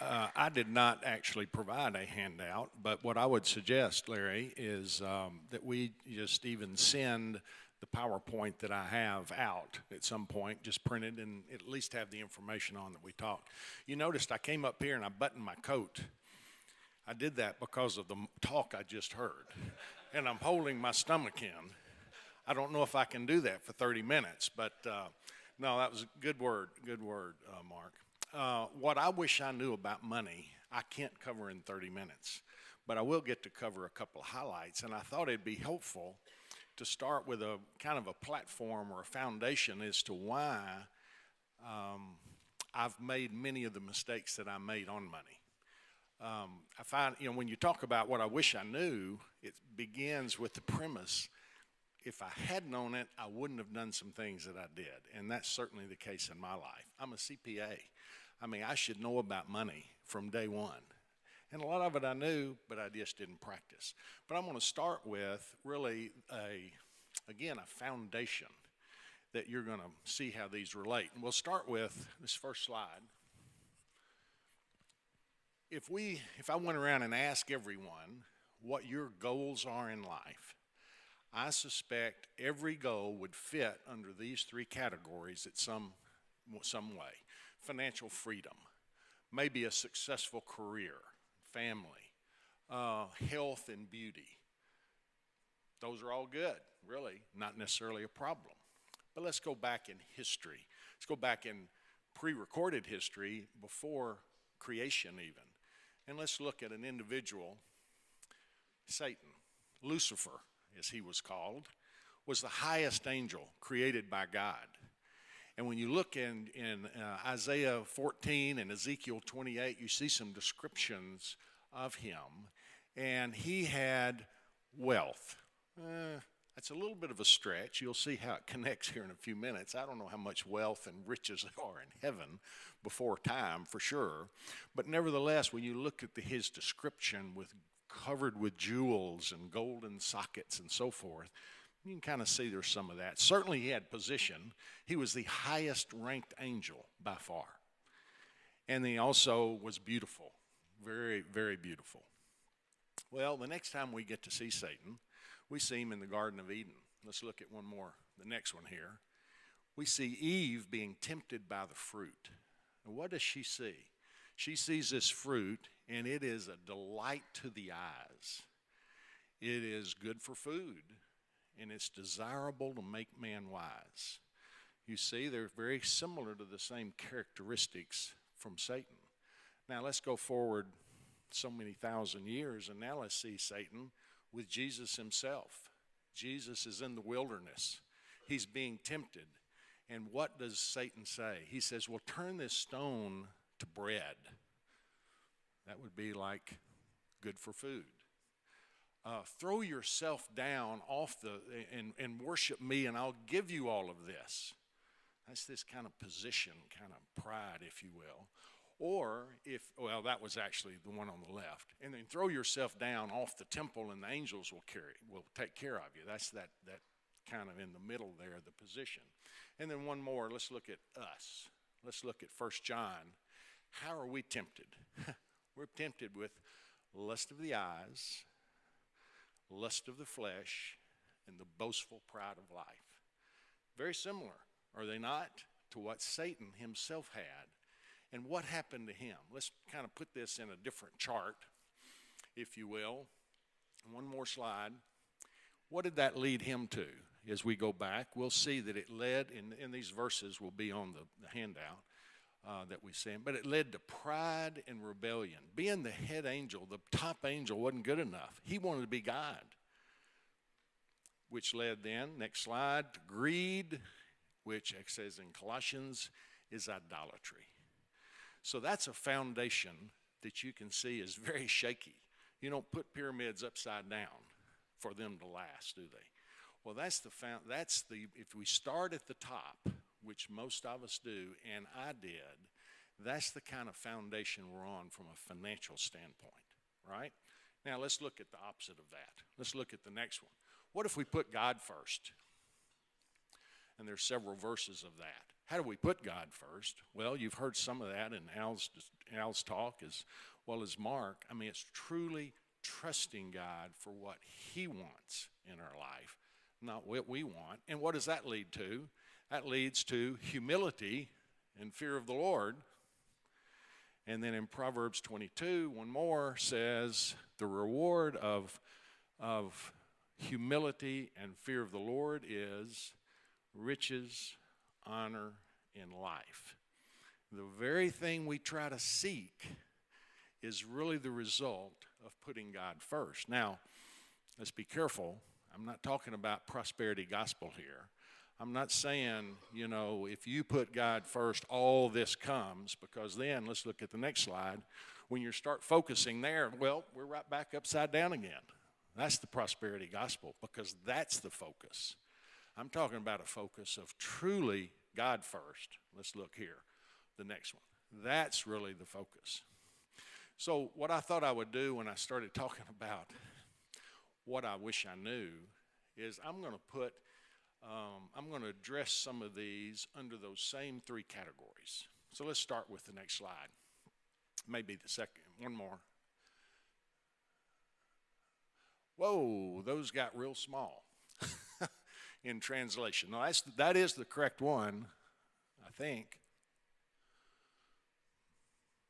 I did not actually provide a handout, but what I would suggest, Larry, is that we just even send the PowerPoint that I have out at some point, just print it and at least have the information on that we talked. You noticed I came up here and I buttoned my coat. I did that because of the talk I just heard, and I'm holding my stomach in. I don't know if I can do that for 30 minutes, but no, that was a good word, Mark. What I wish I knew about money, I can't cover in 30 minutes, but I will get to cover a couple of highlights, and I thought it'd be helpful to start with a kind of a platform or a foundation as to why I've made many of the mistakes that I made on money. I find, when you talk about what I wish I knew, it begins with the premise. If I had known it, I wouldn't have done some things that I did, and that's certainly the case in my life. I'm a CPA. I mean, I should know about money from day one. And a lot of it I knew, but I just didn't practice. But I'm going to start with really, a foundation that you're going to see how these relate. And we'll start with this first slide. If I went around and asked everyone what your goals are in life, I suspect every goal would fit under these three categories in some way. Financial freedom, maybe a successful career, family, health and beauty. Those are all good, really, not necessarily a problem. But let's go back in history. Let's go back in pre-recorded history before creation even. And let's look at an individual, Satan, Lucifer, as he was called, was the highest angel created by God. And when you look in Isaiah 14 and Ezekiel 28, you see some descriptions of him. And he had wealth. That's a little bit of a stretch. You'll see how it connects here in a few minutes. I don't know how much wealth and riches there are in heaven before time, for sure. But nevertheless, when you look at his description covered with jewels and golden sockets and so forth, you can kind of see there's some of that. Certainly he had position. He was the highest ranked angel by far. And he also was beautiful, very, very beautiful. Well, the next time we get to see Satan, we see him in the Garden of Eden. Let's look at one more, the next one here. We see Eve being tempted by the fruit. And what does she see? She sees this fruit, and it is a delight to the eyes. It is good for food, and it's desirable to make man wise. You see, they're very similar to the same characteristics from Satan. Now, let's go forward so many thousand years, and now let's see Satan with Jesus himself. Jesus is in the wilderness. He's being tempted. And what does Satan say? He says, well, turn this stone to bread. That would be like good for food. Throw yourself down and worship me, and I'll give you all of this. That's this kind of position, kind of pride, if you will. Or that was actually the one on the left. And then throw yourself down off the temple, and the angels will take care of you. That's that kind of in the middle there, the position. And then one more. Let's look at us. Let's look at 1 John. How are we tempted? We're tempted with lust of the eyes, lust of the flesh, and the boastful pride of life. Very similar, are they not, to what Satan himself had. And what happened to him? Let's kind of put this in a different chart, if you will. One more slide. What did that lead him to? As we go back, we'll see that it led, and these verses will be on the handout that we see, but it led to pride and rebellion. Being the head angel, the top angel, wasn't good enough. He wanted to be God, which led then, next slide, to greed, which it says in Colossians is idolatry. So that's a foundation that you can see is very shaky. You don't put pyramids upside down for them to last, do they? Well, if we start at the top, which most of us do, and I did, that's the kind of foundation we're on from a financial standpoint, right? Now, let's look at the opposite of that. Let's look at the next one. What if we put God first? And there's several verses of that. How do we put God first? Well, you've heard some of that in Al's talk as well as Mark. I mean, it's truly trusting God for what he wants in our life, not what we want. And what does that lead to? That leads to humility and fear of the Lord. And then in Proverbs 22, one more says, the reward of humility and fear of the Lord is riches, honor, and life. The very thing we try to seek is really the result of putting God first. Now, let's be careful. I'm not talking about prosperity gospel here. I'm not saying, if you put God first, all this comes, because then, let's look at the next slide. When you start focusing there, well, we're right back upside down again. That's the prosperity gospel, because that's the focus. I'm talking about a focus of truly God first. Let's look here, the next one. That's really the focus. So what I thought I would do when I started talking about what I wish I knew is I'm going to address some of these under those same three categories. So let's start with the next slide. Maybe the second, one more. Whoa, those got real small in translation. No, that is the correct one, I think.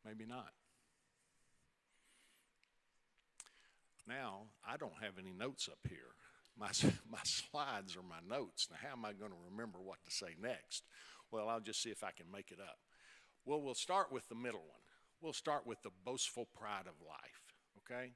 Maybe not. Now, I don't have any notes up here. My slides are my notes. Now, how am I going to remember what to say next? Well, I'll just see if I can make it up. Well, we'll start with the middle one. We'll start with the boastful pride of life, okay?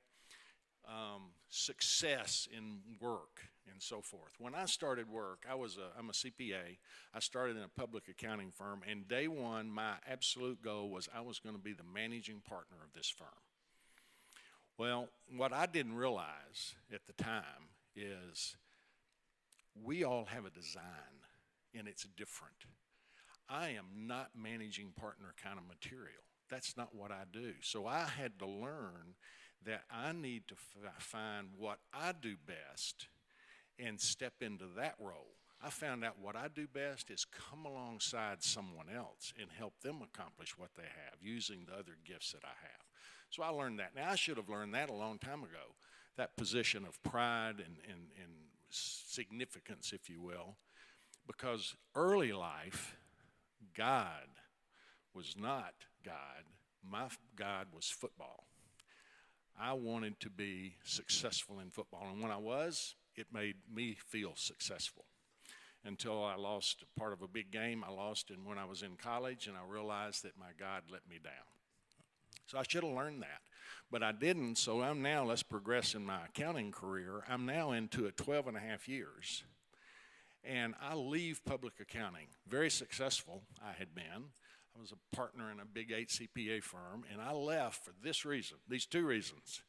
Success in work and so forth. When I started work, I'm a CPA. I started in a public accounting firm, and day one, my absolute goal was I was going to be the managing partner of this firm. Well, what I didn't realize at the time is we all have a design, and it's different. I am not managing partner kind of material. That's not what I do. So I had to learn that I need to find what I do best and step into that role. I found out what I do best is come alongside someone else and help them accomplish what they have using the other gifts that I have. So I learned that. Now, I should have learned that a long time ago, that position of pride and significance, if you will, because early life, God was not God. My God was football. I wanted to be successful in football, and when I was, it made me feel successful until I lost part of a big game. I lost when I was in college, and I realized that my God let me down. So I should have learned that, but I didn't. So let's progress in my accounting career. I'm now into it 12 and a half years, and I leave public accounting. Very successful I had been. I was a partner in a big 8 CPA firm, and I left for this reason, these two reasons,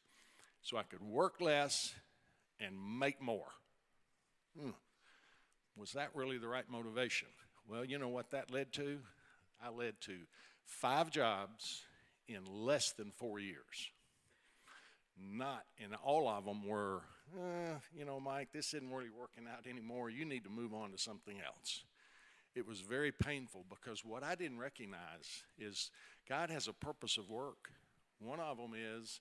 so I could work less and make more. Was that really the right motivation? Well, you know what that led to? I led to 5 jobs in less than 4 years. And all of them were, Mike, this isn't really working out anymore. You need to move on to something else. It was very painful because what I didn't recognize is God has a purpose of work. One of them is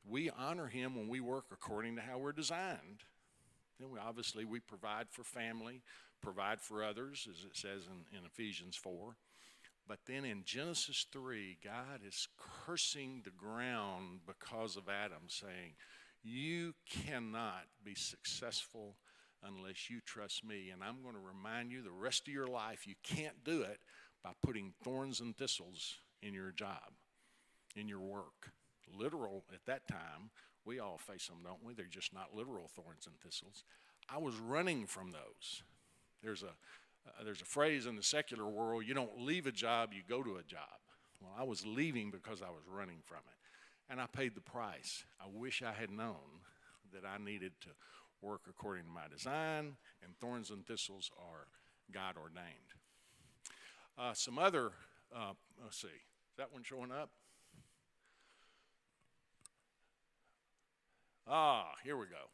we honor him when we work according to how we're designed. And we provide for family, provide for others, as it says in Ephesians 4. But then in Genesis 3, God is cursing the ground because of Adam, saying, you cannot be successful unless you trust me. And I'm going to remind you the rest of your life, you can't do it by putting thorns and thistles in your job, in your work. Literal, at that time, we all face them, don't we? They're just not literal thorns and thistles. I was running from those. There's a phrase in the secular world, you don't leave a job, you go to a job. Well, I was leaving because I was running from it. And I paid the price. I wish I had known that I needed to work according to my design, and thorns and thistles are God ordained. Some other, let's see, is that one showing up? Here we go.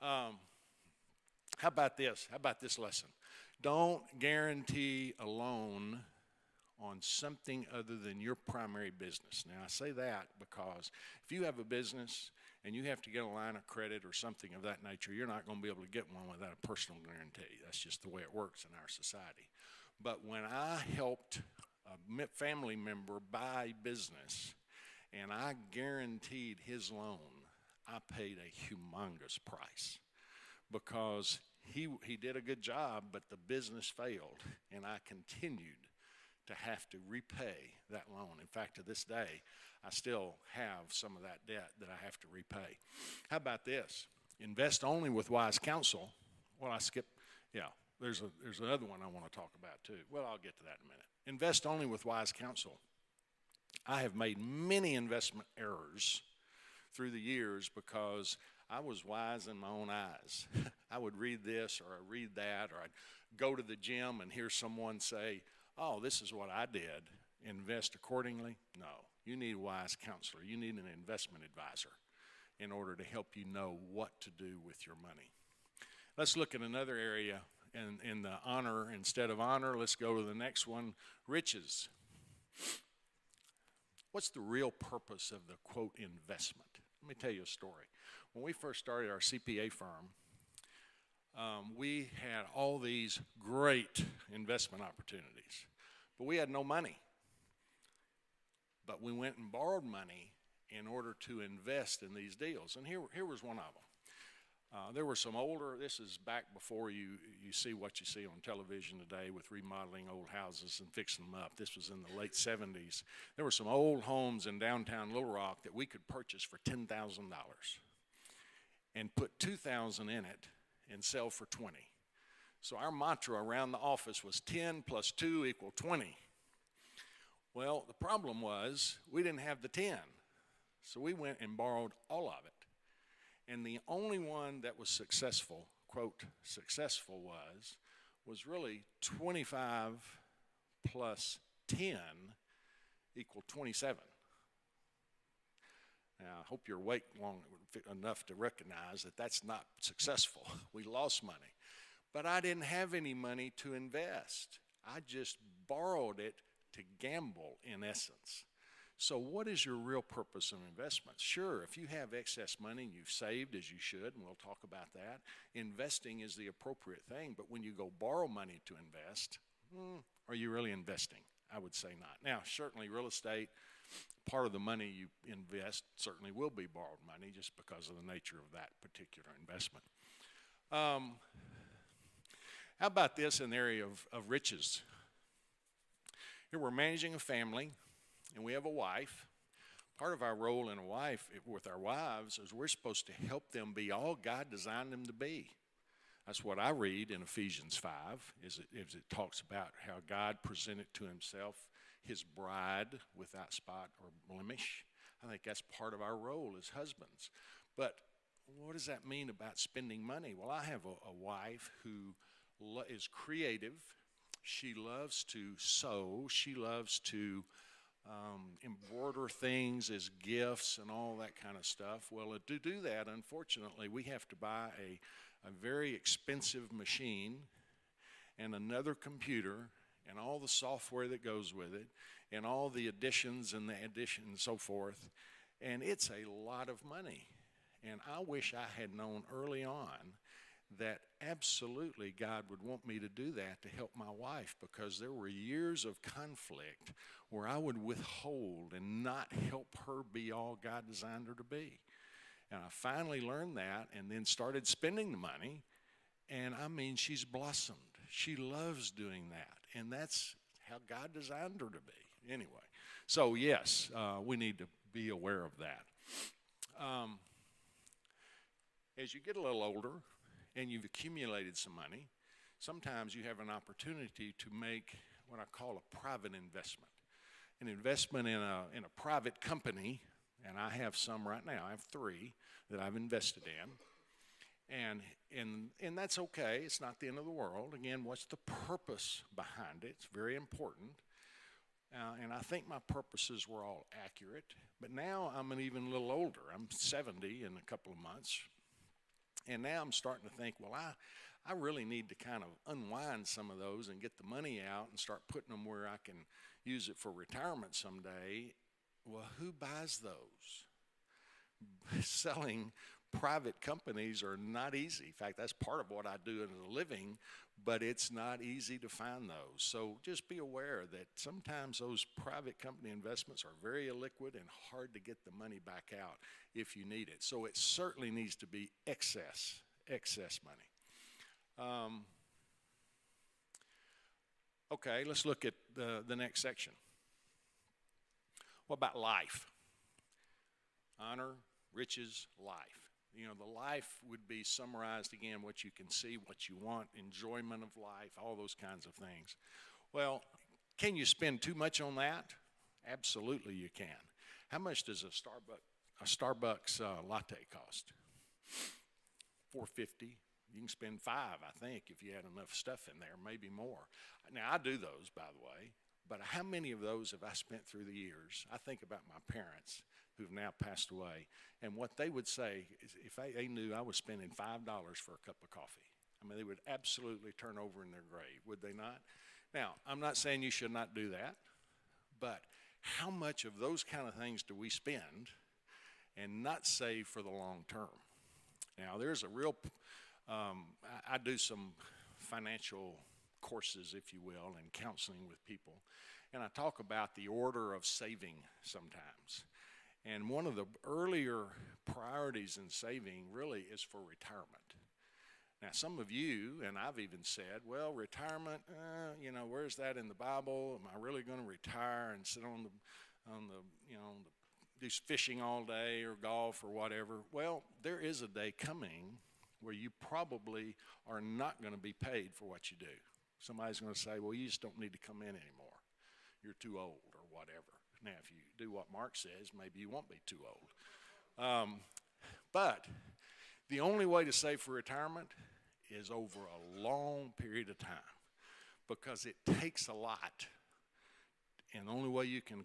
How about this? How about this lesson? Don't guarantee a loan on something other than your primary business. Now, I say that because if you have a business and you have to get a line of credit or something of that nature, you're not going to be able to get one without a personal guarantee. That's just the way it works in our society. But when I helped a family member buy business and I guaranteed his loan, I paid a humongous price because he did a good job, but the business failed, and I continued to have to repay that loan. In fact, to this day, I still have some of that debt that I have to repay. How about this? Invest only with wise counsel. Well, I skipped. Yeah, there's another one I want to talk about too. Well, I'll get to that in a minute. Invest only with wise counsel. I have made many investment errors through the years because I was wise in my own eyes. I would read this or I'd read that, or I'd go to the gym and hear someone say, oh, this is what I did. Invest accordingly? No. You need a wise counselor. You need an investment advisor in order to help you know what to do with your money. Let's look at another area in the honor. Instead of honor, let's go to the next one, riches. What's the real purpose of the, quote, investment? Let me tell you a story. When we first started our CPA firm, we had all these great investment opportunities, but we had no money. But we went and borrowed money in order to invest in these deals. And here was one of them. There were some older, this is back before you see what you see on television today with remodeling old houses and fixing them up. This was in the late 70s. There were some old homes in downtown Little Rock that we could purchase for $10,000 and put $2,000 in it and sell for 20. So our mantra around the office was 10 plus 2 equal 20. Well, the problem was we didn't have the 10. So we went and borrowed all of it. And the only one that was successful, quote, successful was really 25 plus 10 equal 27. Now, I hope you're awake long enough to recognize that that's not successful. We lost money. But I didn't have any money to invest. I just borrowed it to gamble, in essence. So what is your real purpose of investments? Sure, if you have excess money and you've saved as you should, and we'll talk about that, investing is the appropriate thing. But when you go borrow money to invest, are you really investing? I would say not. Now, certainly real estate, part of the money you invest certainly will be borrowed money just because of the nature of that particular investment. How about this in the area of riches? Here we're managing a family, and we have a wife. Part of our role in a wife with our wives is we're supposed to help them be all God designed them to be. That's what I read in Ephesians 5, is it talks about how God presented to himself his bride without spot or blemish. I think that's part of our role as husbands. But what does that mean about spending money? Well, I have a wife who is creative. She loves to sew. She loves to embroider things as gifts and all that kind of stuff. Well, to do that, unfortunately, we have to buy a very expensive machine and another computer and all the software that goes with it and all the additions and so forth. And it's a lot of money. And I wish I had known early on that absolutely God would want me to do that to help my wife, because there were years of conflict where I would withhold and not help her be all God designed her to be. And I finally learned that and then started spending the money, and I mean, she's blossomed. She loves doing that, and that's how God designed her to be. Anyway, so yes, we need to be aware of that. As you get a little older and you've accumulated some money, sometimes you have an opportunity to make what I call a private investment. An investment in a private company, and I have some right now. I have 3 that I've invested in. And that's okay. It's not the end of the world. Again, what's the purpose behind it? It's very important. And I think my purposes were all accurate. But now I'm even a little older. I'm 70 in a couple of months. And now I'm starting to think, well, I really need to kind of unwind some of those and get the money out and start putting them where I can use it for retirement someday. Well, who buys those? Selling private companies are not easy. In fact, that's part of what I do in a living, but it's not easy to find those. So just be aware that sometimes those private company investments are very illiquid and hard to get the money back out if you need it. So it certainly needs to be excess money. Okay, let's look at the next section. What about life? Honor, riches, life. You know, the life would be summarized again, what you can see, what you want, enjoyment of life, all those kinds of things. Well, can you spend too much on that? Absolutely you can. How much does a Starbucks latte cost? $4.50. You can spend $5, I think, if you had enough stuff in there, maybe more. Now, I do those, by the way, but how many of those have I spent through the years? I think about my parents who've now passed away, and what they would say is if they knew I was spending $5 for a cup of coffee, I mean, they would absolutely turn over in their grave, would they not? Now, I'm not saying you should not do that, but how much of those kind of things do we spend and not save for the long term? Now, there's a real, I do some financial courses, if you will, and counseling with people, and I talk about the order of saving sometimes. And one of the earlier priorities in saving really is for retirement. Now, some of you, and I've even said, well, retirement, you know, where's that in the Bible? Am I really going to retire and sit on the you know, do fishing all day or golf or whatever? Well, there is a day coming where you probably are not going to be paid for what you do. Somebody's going to say, well, you just don't need to come in anymore. You're too old or whatever. Now, if you do what Mark says, maybe you won't be too old. But the only way to save for retirement is over a long period of time, because it takes a lot. And the only way you can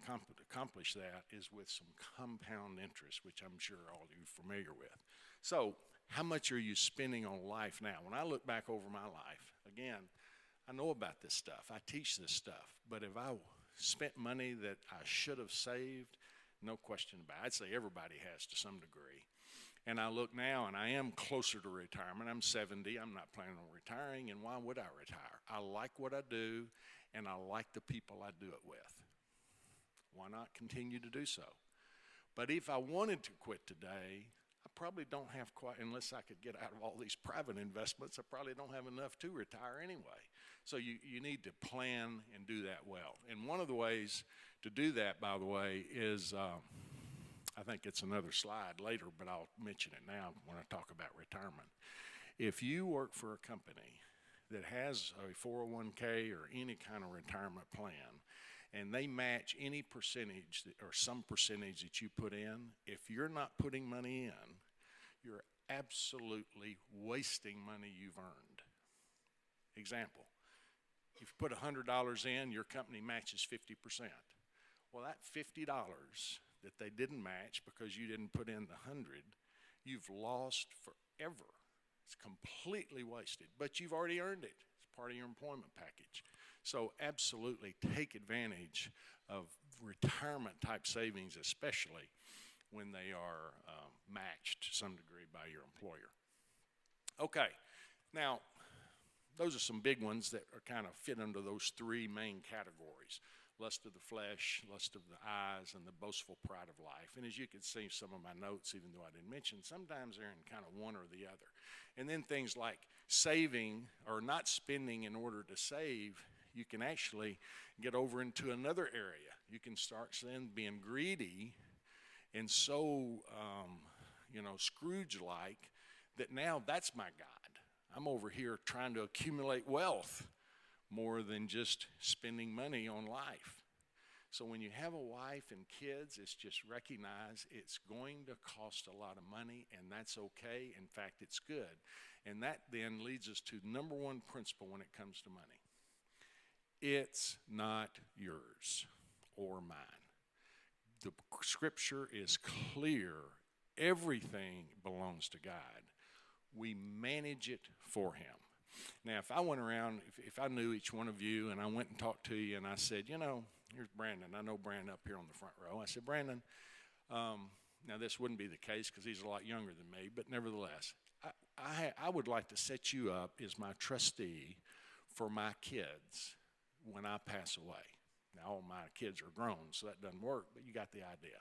accomplish that is with some compound interest, which I'm sure all of you are familiar with. So how much are you spending on life now? When I look back over my life, again, I know about this stuff. I teach this stuff. But if I spent money that I should have saved, no question about it. I'd say everybody has to some degree. And I look now, and I am closer to retirement. I'm 70. I'm not planning on retiring, and why would I retire? I like what I do, and I like the people I do it with. Why not continue to do so? But if I wanted to quit today, I probably don't have quite, unless I could get out of all these private investments, I probably don't have enough to retire anyway. So you need to plan and do that well. And one of the ways to do that, by the way, is, I think it's another slide later, but I'll mention it now when I talk about retirement. If you work for a company that has a 401k or any kind of retirement plan, and they match any percentage or some percentage that you put in, if you're not putting money in, you're absolutely wasting money you've earned. Example, if you put $100 in, your company matches 50%. Well, that $50 that they didn't match because you didn't put in the 100, you've lost forever. It's completely wasted, but you've already earned it. It's part of your employment package. So absolutely take advantage of retirement type savings, especially when they are matched to some degree by your employer. Okay, now those are some big ones that are kind of fit under those three main categories: lust of the flesh, lust of the eyes, and the boastful pride of life. And as you can see, some of my notes, even though I didn't mention, sometimes they're in kind of one or the other. And then things like saving or not spending in order to save, you can actually get over into another area. You can start then being greedy and so, Scrooge-like, that now that's my God. I'm over here trying to accumulate wealth more than just spending money on life. So when you have a wife and kids, it's just recognize it's going to cost a lot of money, and that's okay. In fact, it's good. And that then leads us to number one principle when it comes to money. It's not yours or mine. The scripture is clear. Everything belongs to God. We manage it for him. Now, if I went around, if I knew each one of you and I went and talked to you and I said, here's Brandon. I know Brandon up here on the front row. I said, Brandon, now this wouldn't be the case because he's a lot younger than me, but nevertheless, I would like to set you up as my trustee for my kids when I pass away. Now, all my kids are grown, so that doesn't work, but you got the idea.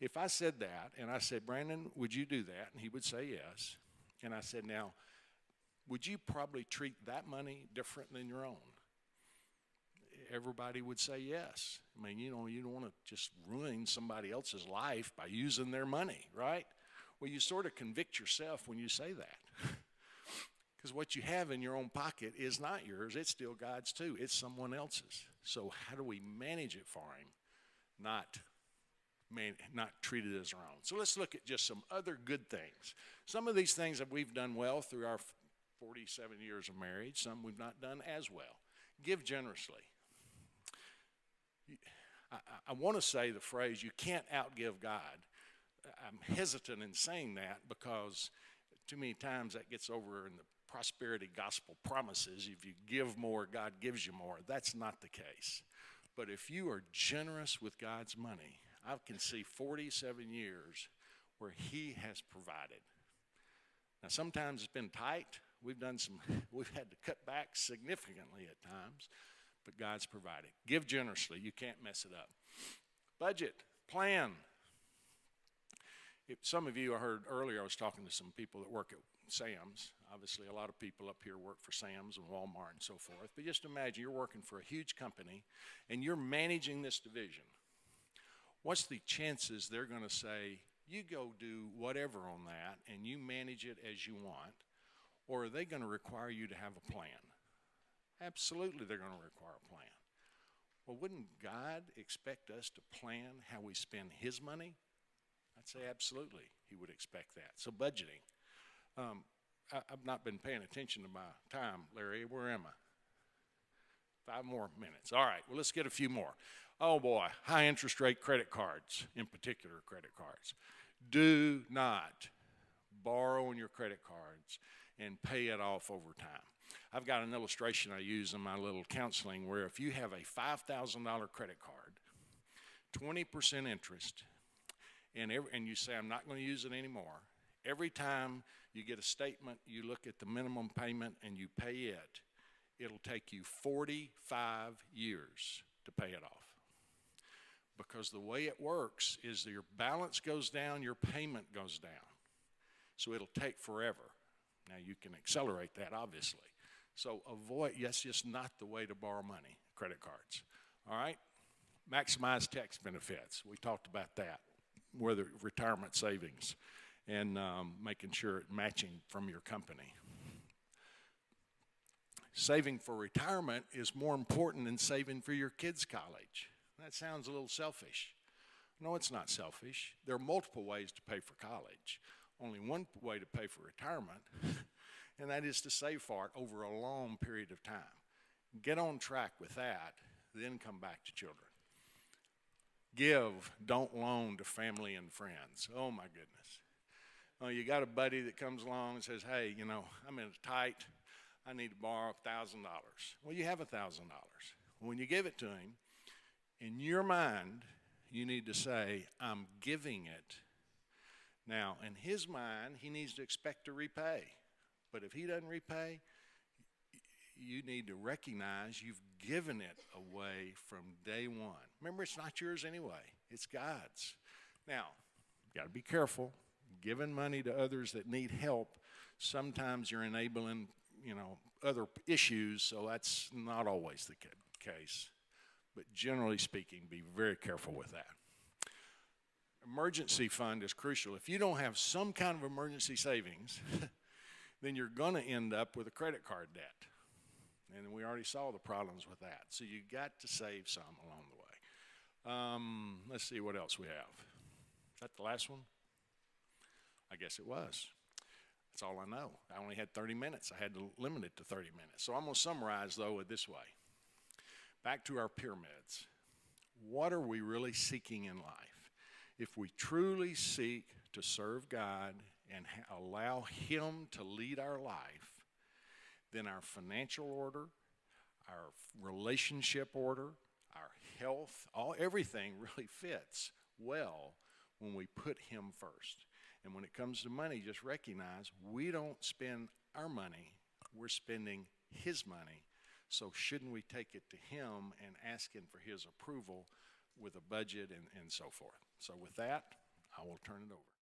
If I said that, and I said, Brandon, would you do that? And he would say yes. And I said, now, would you probably treat that money different than your own? Everybody would say yes. I mean, you don't want to just ruin somebody else's life by using their money, right? Well, you sort of convict yourself when you say that. Because what you have in your own pocket is not yours. It's still God's too. It's someone else's. So how do we manage it for him, not treat it as our own? So let's look at just some other good things. Some of these things that we've done well through our 47 years of marriage, some we've not done as well. Give generously. I want to say the phrase, you can't outgive God. I'm hesitant in saying that because too many times that gets over in the prosperity gospel promises. If you give more, God gives you more. That's not the case. But if you are generous with God's money, I can see 47 years where he has provided. Now, sometimes it's been tight. We've had to cut back significantly at times, but God's provided. Give generously. You can't mess it up. Budget, plan. Some of you, I heard earlier, I was talking to some people that work at Sam's. Obviously, a lot of people up here work for Sam's and Walmart and so forth. But just imagine you're working for a huge company and you're managing this division. What's the chances they're going to say, you go do whatever on that and you manage it as you want? Or are they going to require you to have a plan? Absolutely, they're going to require a plan. Well, wouldn't God expect us to plan how we spend his money? I'd say absolutely he would expect that. So budgeting. I've not been paying attention to my time, Larry. Where am I? 5 more minutes. All right, well, let's get a few more. Oh, boy, high interest rate credit cards, in particular credit cards. Do not borrow on your credit cards and pay it off over time. I've got an illustration I use in my little counseling where if you have a $5,000 credit card, 20% interest, and you say, I'm not going to use it anymore, every time you get a statement, you look at the minimum payment and you pay it, it'll take you 45 years to pay it off. Because the way it works is your balance goes down, your payment goes down. So it'll take forever. Now you can accelerate that, obviously. So that's just not the way to borrow money, credit cards. All right? Maximize tax benefits. We talked about that, whether retirement savings and making sure it's matching from your company. Saving for retirement is more important than saving for your kids' college. That sounds a little selfish. No, it's not selfish. There are multiple ways to pay for college. Only one way to pay for retirement, and that is to save for it over a long period of time. Get on track with that, then come back to children. Give, don't loan to family and friends. Oh, my goodness. Oh, you got a buddy that comes along and says, hey, I'm in a tight, I need to borrow $1,000. Well, you have $1,000. When you give it to him, in your mind, you need to say, I'm giving it. Now, in his mind, he needs to expect to repay. But if he doesn't repay, you need to recognize you've given it away from day one. Remember, it's not yours anyway. It's God's. Now, you got to be careful. Giving money to others that need help, sometimes you're enabling, other issues, so that's not always the case. But generally speaking, be very careful with that. Emergency fund is crucial. If you don't have some kind of emergency savings, then you're going to end up with a credit card debt. And we already saw the problems with that. So you got to save some along the way. Let's see what else we have. Is that the last one? I guess it was. That's all I know. I only had 30 minutes. I had to limit it to 30 minutes. So I'm going to summarize, though, this way. Back to our pyramids. What are we really seeking in life? If we truly seek to serve God and allow him to lead our life, then our financial order, our relationship order, our health, everything really fits well when we put him first. And when it comes to money, just recognize we don't spend our money, we're spending his money. So shouldn't we take it to him and ask him for his approval with a budget and so forth? So with that, I will turn it over.